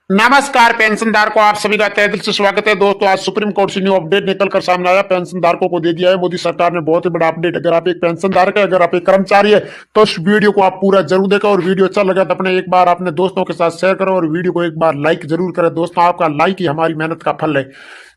नमस्कार पेंशनधारकों को आप सभी का तहे दिल से स्वागत है। दोस्तों आज सुप्रीम कोर्ट से न्यू अपडेट निकल कर सामने आया, पेंशन धारकों को दे दिया है मोदी सरकार ने बहुत ही बड़ा अपडेट। अगर आप एक पेंशन धारक है, अगर आप एक कर्मचारी है तो इस वीडियो को आप पूरा जरूर देखो और वीडियो अच्छा लगा तो अपने एक बार अपने दोस्तों के साथ शेयर करो और वीडियो को एक बार लाइक जरूर करें। दोस्तों आपका लाइक ही हमारी मेहनत का फल है।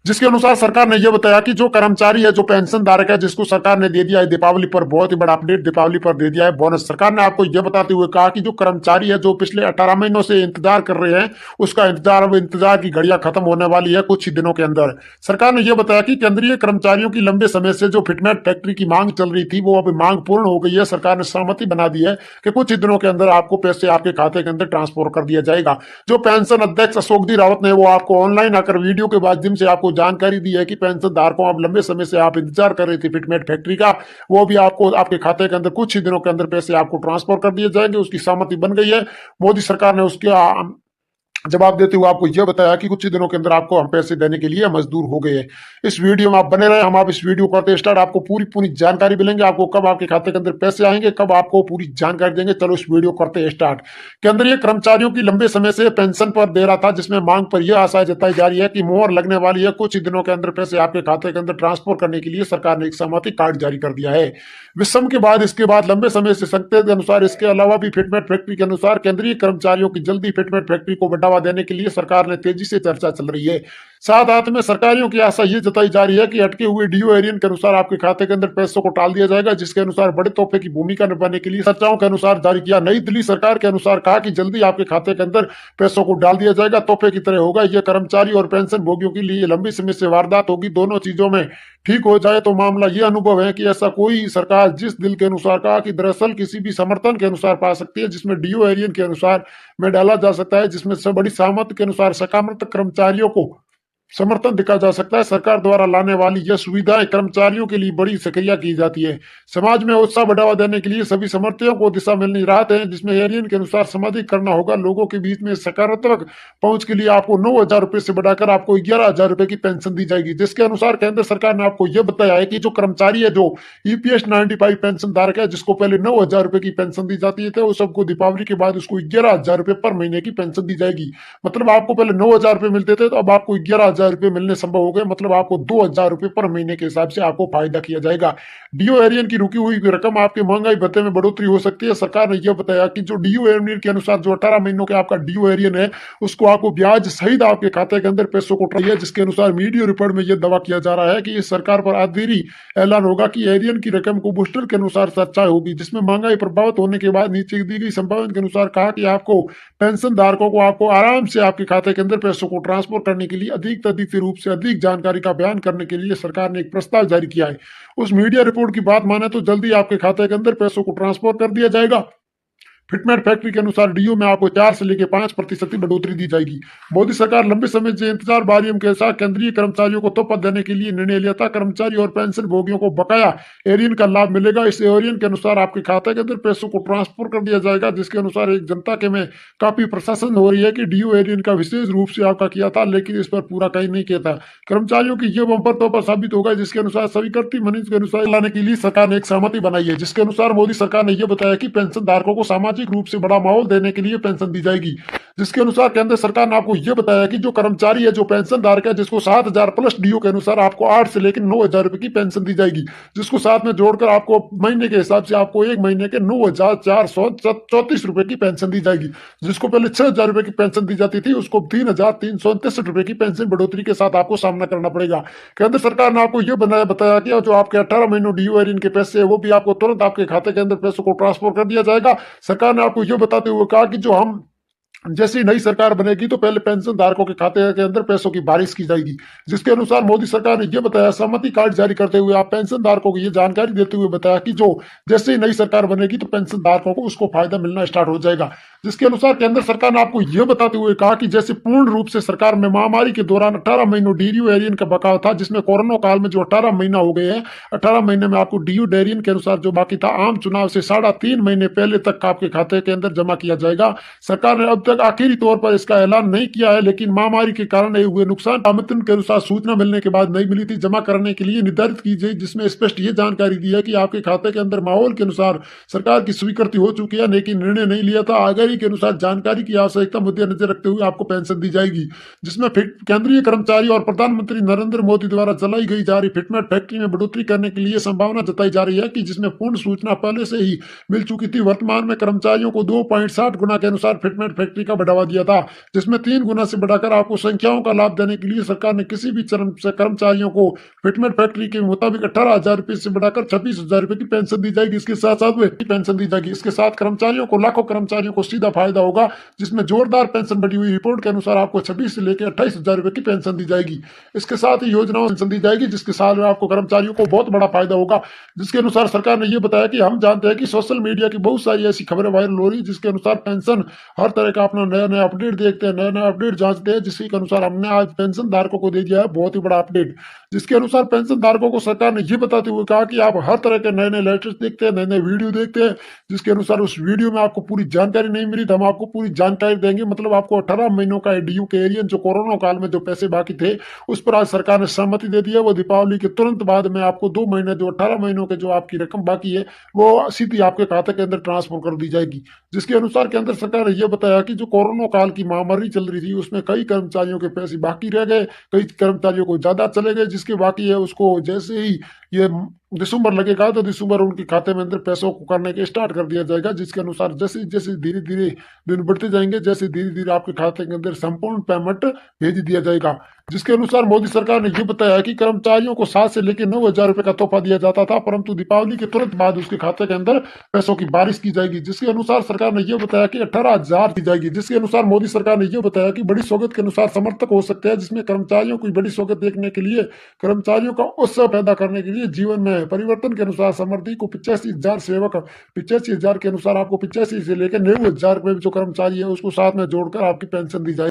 जिसके अनुसार सरकार ने यह बताया कि जो कर्मचारी है, जो पेंशन धारक है, जिसको सरकार ने दे दिया है दीपावली पर बहुत ही बड़ा अपडेट, दीपावली पर दे दिया है बोनस। सरकार ने आपको यह बताते हुए कहा कि जो कर्मचारी है जो पिछले 18 महीनों से इंतजार कर रहे हैं, उसका इंतजार अब इंतजार की घड़ियां खत्म होने वाली है कुछ ही दिनों के अंदर। सरकार ने यह बताया कि केंद्रीय कर्मचारियों की लंबे समय से जो फिटमेट फैक्ट्री की मांग चल रही थी, वो अब मांग पूर्ण हो गई है। सरकार ने सहमति बना दी है कि कुछ ही दिनों के अंदर आपको पैसे आपके खाते के अंदर ट्रांसफर कर दिया जाएगा। जो पेंशन अध्यक्ष अशोक रावत ने वो आपको ऑनलाइन आकर वीडियो के माध्यम से आपको जानकारी दी है कि पेंशन धारकों आप लंबे समय से आप इंतजार कर रहे थे फिटमेट फैक्ट्री का, वो भी आपको आपके खाते के अंदर कुछ ही दिनों के अंदर पैसे आपको ट्रांसफर कर दिए जाएंगे। उसकी सहमति बन गई है। मोदी सरकार ने उसके जवाब देते हुए आपको यह बताया कि कुछ ही दिनों के अंदर आपको हम पैसे देने के लिए मजदूर हो गए हैं। इस वीडियो में आप बने रहे, हम आप इस वीडियो करते स्टार्ट, आपको पूरी पूरी जानकारी मिलेंगे, आपको कब आपके खाते के अंदर पैसे आएंगे, कब आपको पूरी जानकारी देंगे। चलो इस वीडियो करते स्टार्ट। केंद्रीय कर्मचारियों की लंबे समय से पेंशन पर दे रहा था, जिसमें मांग पर यह आशा जताई जा रही है कि मोहर लगने वाली है। कुछ ही दिनों के अंदर पैसे आपके खाते के अंदर ट्रांसफर करने के लिए सरकार ने एक सहमति कार्ड जारी कर दिया है। विषम के बाद इसके बाद लंबे समय से संकेत के अनुसार इसके अलावा भी फिटमेट फैक्ट्री के अनुसार केंद्रीय कर्मचारियों की जल्दी फिटमेट फैक्ट्री को बढ़ावा देने के लिए सरकार ने तेजी से चर्चा चल रही है। साथ साथ में सरकारियों की आशा ये जताई जा रही है कि अटके हुए डीओ एरियन के अनुसार आपके खाते के अंदर पैसों को टाल दिया जाएगा, जिसके अनुसार बड़े तोहफे की भूमिका निभाने के लिए चर्चाओं के अनुसार जारी किया। नई दिल्ली सरकार के अनुसार कहा कि जल्दी आपके खाते के अंदर पैसों को डाल दिया जाएगा, तोहफे की तरह होगा। यह कर्मचारी और पेंशन भोगियों के लिए लंबी समय से वारदात होगी। दोनों चीजों में ठीक हो जाए तो मामला यह अनुभव है कि ऐसा कोई सरकार जिस दिल के अनुसार कहा कि दरअसल किसी भी समर्थन के अनुसार पा सकती है, जिसमें डीओ एरियन के अनुसार में डाला जा सकता है, जिसमें सब बड़ी सहमति के अनुसार सकारात्मक कर्मचारियों को समर्थन दिखा जा सकता है। सरकार द्वारा लाने वाली यह सुविधाएं कर्मचारियों के लिए बड़ी सक्रिय की जाती है। समाज में उत्साह बढ़ावा देने के लिए सभी समर्थकों को दिशा मिलनी राहत है, जिसमें एरियन के अनुसार सामाजिक करना होगा। लोगों के बीच में सकारात्मक पहुंच के लिए आपको 9,000 रुपए से बढ़ाकर आपको 11,000 रुपए की पेंशन दी जाएगी। जिसके अनुसार केंद्र सरकार ने आपको यह बताया है कि जो कर्मचारी है, जो ईपीएस 95 पेंशन धारक है, जिसको पहले 9,000 रुपए की पेंशन दी जाती है, वो सबको दीपावली के बाद उसको 11,000 रुपए पर महीने की पेंशन दी जाएगी। मतलब आपको पहले 9,000 रुपए मिलते थे, तो अब आपको 11,000 रुपए मिलने संभव हो गए। मतलब आपको 2,000 रुपए पर महीने के हिसाब से आपको फायदा किया जाएगा। डीओ एरियन की रुकी हुई रकम आपके महंगाई भत्ते में बढ़ोतरी हो सकती है। सरकार ने यह बताया कि जो डीओ एरियन के अनुसार जो 18 महीनों के आपका डीओ एरियन है, उसको आपको ब्याज सहित आपके खाते के अंदर पैसों को ट्राई है। जिसके अनुसार मीडिया रिपोर्ट में यह दावा किया जा रहा है कि इस सरकार पर आधेरी ऐलान होगा कि एरियन की रकम को बूस्टर के अनुसार चर्चा होगी, जिसमें महंगाई प्रभावित होने के बाद नीचे दी गई संभावना के अनुसार कहा कि आपको पेंशन धारकों को आपको आराम से आपके खाते के अंदर पैसों को ट्रांसफर करने के लिए अधिक तथ्य रूप से अधिक जानकारी का बयान करने के लिए सरकार ने एक प्रस्ताव जारी किया है। उस मीडिया रिपोर्ट की बात माने तो जल्दी आपके खाते के अंदर पैसों को ट्रांसफर कर दिया जाएगा। फिटमेट फैक्ट्री के अनुसार डीओ में आपको 4 से लेकर 5% की बढ़ोतरी दी जाएगी। मोदी सरकार लंबे समय से इंतजार बारियम के साथ केंद्रीय कर्मचारियों को तोहफा देने के लिए निर्णय लिया था। कर्मचारी और पेंशन भोगियों को बकाया एरियन का लाभ मिलेगा। इस एरियन के अनुसार आपके खाते के अंदर पैसों को ट्रांसफर कर दिया जाएगा। जिसके अनुसार एक जनता के में काफी प्रशासन हो रही है कि डीओ एरियन का विशेष रूप से आपका किया था, लेकिन इस पर पूरा कहीं नहीं किया था। कर्मचारियों की यह बंपर तोहफा साबित होगा, जिसके अनुसार सभी करती मनीष के अनुसार लाने के लिए सरकार ने एक सहमति बनाई है। जिसके अनुसार मोदी सरकार ने यह बताया कि पेंशन धारकों को सामाजिक रूप से बड़ा देने के लिए पेंशन दी जाएगी। जिसके अनुसार केंद्र सरकार ने आपको यह बताया कि जो कर्मचारी है, जो पेंशन धारक है, जिसको 7,000 प्लस डीओ के अनुसार आपको 8 से लेकर 9,000 रुपए की पेंशन दी जाएगी, जिसको साथ में जोड़कर आपको महीने के हिसाब से आपको एक महीने के 9,434 रुपए की पेंशन दी जाएगी। जिसको पहले 6,000 रुपए की पेंशन दी जाती थी, उसको 3,369 रुपए की पेंशन बढ़ोतरी के साथ आपको सामना करना पड़ेगा। केंद्र सरकार ने आपको यह बताया कि जो आपके 18 महीनों डीओ एरियन के पैसे है, वो भी आपको तुरंत आपके खाते के अंदर पैसों को ट्रांसफर कर दिया जाएगा। सरकार ने आपको यह बताते हुए कहा कि जो हम जैसी नई सरकार बनेगी तो पहले पेंशन धारकों के खाते के अंदर पैसों की बारिश की जाएगी। जिसके अनुसार मोदी सरकार ने यह बताया, सहमति कार्ड जारी करते हुए आप पेंशन धारकों को यह जानकारी देते हुए बताया कि जो जैसे ही नई सरकार बनेगी तो पेंशन धारकों को उसको फायदा मिलना स्टार्ट हो जाएगा। जिसके अनुसार केंद्र सरकार ने आपको यह बताते हुए कहा कि जैसे पूर्ण रूप से सरकार में महामारी के दौरान 18 महीनों डीओ एरियन का बकाया था, जिसमें कोरोना काल में जो 18 महीना हो गए हैं, 18 महीने में आपको डीओ एरियन के अनुसार जो बाकी था, आम चुनाव से 3.5 महीने पहले तक आपके खाते के अंदर जमा किया जाएगा। सरकार ने अब तक आखिरी तौर पर इसका ऐलान नहीं किया है, लेकिन महामारी के कारण हुए नुकसान आमंत्रण के अनुसार सूचना मिलने के बाद नहीं मिली थी जमा करने के लिए निर्धारित की गई, जिसमें स्पष्ट ये जानकारी दी है कि आपके खाते के अंदर माहौल के अनुसार सरकार की स्वीकृति हो चुकी है, लेकिन निर्णय नहीं लिया था। आगे के अनुसार जानकारी की आवश्यकता मद्देनजर रखते हुए आपको पेंशन दी जाएगी, जिसमें केंद्रीय कर्मचारी और प्रधानमंत्री नरेंद्र मोदी द्वारा चलाई गई जा रही फिटमेट फैक्ट्री में बढ़ोतरी करने के लिए संभावना जताई जा रही है कि जिसमें पूर्ण सूचना पहले से ही मिल चुकी थी। वर्तमान में कर्मचारियों को 2.60 गुना के अनुसार फिटमेट फैक्ट्री का बढ़ावा दिया था, जिसमें 3 गुना से बढ़ाकर आपको संख्याओं का लाभ देने के लिए सरकार ने किसी भी कर्मचारियों को फिटमेट फैक्ट्री के मुताबिक 18,000 रुपए से बढ़ाकर 26,000 रुपए की पेंशन दी जाएगी। इसके साथ साथ पेंशन दी जाएगी। इसके साथ कर्मचारियों को, लाखों कर्मचारियों को सीधा फायदा होगा, जिसमें जोरदार पेंशन बढ़ी हुई रिपोर्ट के अनुसार आपको 26 से लेकर 28,000 रुपए की पेंशन दी जाएगी। इसके साथ ही योजनाओं पेंशन दी जाएगी, जिसके साथ में आपको कर्मचारियों को बहुत बड़ा फायदा होगा। जिसके अनुसार सरकार ने यह बताया कि हम जानते हैं कि सोशल मीडिया की बहुत सारी ऐसी खबरें वायरल हो रही है, जिसके अनुसार पेंशन हर तरह का अपना नया नया अपडेट देखते हैं, नया नया अपडेट जांचते हैं, जिसके अनुसार हमने आज पेंशन धारकों को दे दिया है बहुत ही बड़ा अपडेट। जिसके अनुसार पेंशन धारकों को सरकार ने यह बताते हुए कहा कि आप हर तरह के नए नए लेटेस्ट देखते हैं, नए नए वीडियो देखते हैं, जिसके अनुसार उस वीडियो में आपको पूरी जानकारी नहीं मिली, तो हम आपको पूरी जानकारी देंगे। मतलब आपको 18 महीनों का ड्यू के एरियन जो कोरोना काल में जो पैसे बाकी थे, उस पर आज सरकार ने सहमति दे दी है। वो दीपावली के तुरंत बाद में आपको 2 महीने जो 18 महीनों के जो आपकी रकम बाकी है, वो सीधी आपके खाते के अंदर ट्रांसफर कर दी जाएगी। जिसके अनुसार केंद्र सरकार ने यह बताया कि जो कोरोना काल की महामारी चल रही थी, उसमें कई कर्मचारियों के पैसे बाकी रह गए, कई कर्मचारियों को ज्यादा चले गए, जिसके बाकी है उसको जैसे ही ये दिसंबर लगेगा तो दिसंबर उनके खाते में अंदर पैसों को करने के स्टार्ट कर दिया जाएगा। जिसके अनुसार जैसे जैसे धीरे धीरे दिन बढ़ते जाएंगे, जैसे धीरे धीरे आपके खाते के अंदर संपूर्ण पेमेंट भेज दिया जाएगा। जिसके अनुसार मोदी सरकार ने यह बताया कि कर्मचारियों को 7 से लेकर 9,000 रुपए का तोहफा दिया जाता था, परंतु दीपावली के तुरंत बाद उसके खाते के अंदर पैसों की बारिश की जाएगी। जिसके अनुसार सरकार ने यह बताया कि 18,000 दी जाएगी। जिसके अनुसार मोदी सरकार ने यह बताया कि बड़ी सौगात के अनुसार समर्थक हो सकते हैं, जिसमें कर्मचारियों की बड़ी सौगात देखने के लिए, कर्मचारियों का उत्साह पैदा करने के लिए जीवन में परिवर्तन के अनुसार समृद्धि को 85,000 सेवक 85,000 के अनुसार आपको 85 से लेकर 90,000 रुपए जो कर्मचारी है उसको साथ में जोड़कर आपकी पेंशन दी जाएगी।